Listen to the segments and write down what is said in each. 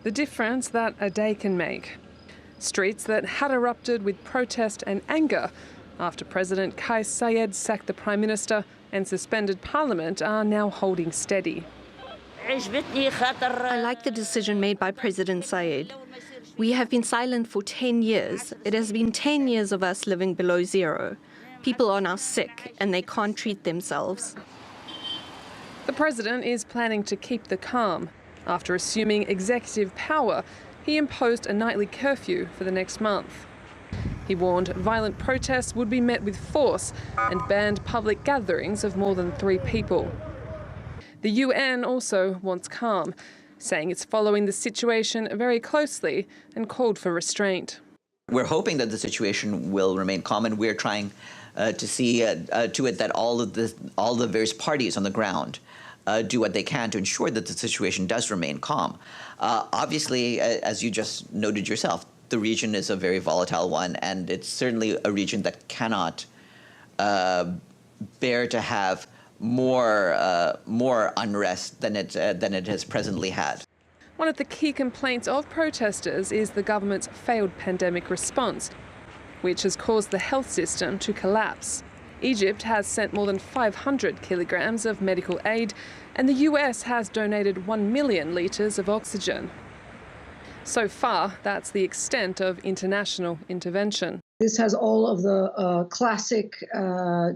The difference that a day can make. Streets that had erupted with protest and anger after President Kais Saied sacked the Prime Minister and suspended Parliament are now holding steady. I like the decision made by President Saied. We have been silent for 10 years. It has been 10 years of us living below zero. People are now sick and they can't treat themselves. The President is planning to keep the calm. After assuming executive power, he imposed a nightly curfew for the next month. He warned violent protests would be met with force and banned public gatherings of more than 3 people. The UN also wants calm, saying it's following the situation very closely and called for restraint. We're hoping that the situation will remain calm, and we're trying to see to it that all the various parties on the ground do what they can to ensure that the situation does remain calm. Obviously, as you just noted yourself, the region is a very volatile one, and it's certainly a region that cannot bear to have more unrest than it has presently had. One of the key complaints of protesters is the government's failed pandemic response, which has caused the health system to collapse. Egypt has sent more than 500 kilograms of medical aid, and the US has donated 1 million litres of oxygen. So far, that's the extent of international intervention. This has all of the classic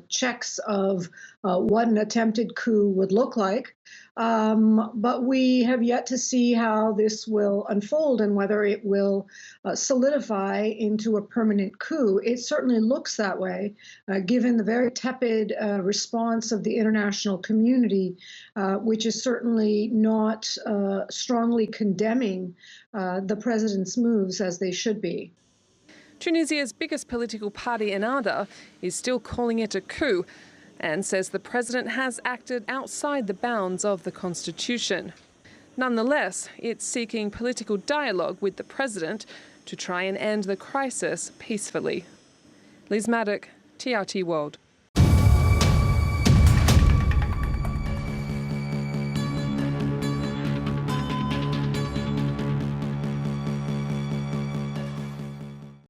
checks of what an attempted coup would look like. But we have yet to see how this will unfold and whether it will solidify into a permanent coup. It certainly looks that way, given the very tepid response of the international community, which is certainly not strongly condemning the president's moves as they should be. Tunisia's biggest political party, Ennahda, is still calling it a coup and says the president has acted outside the bounds of the constitution. Nonetheless, it's seeking political dialogue with the president to try and end the crisis peacefully. Maddock, TRT World.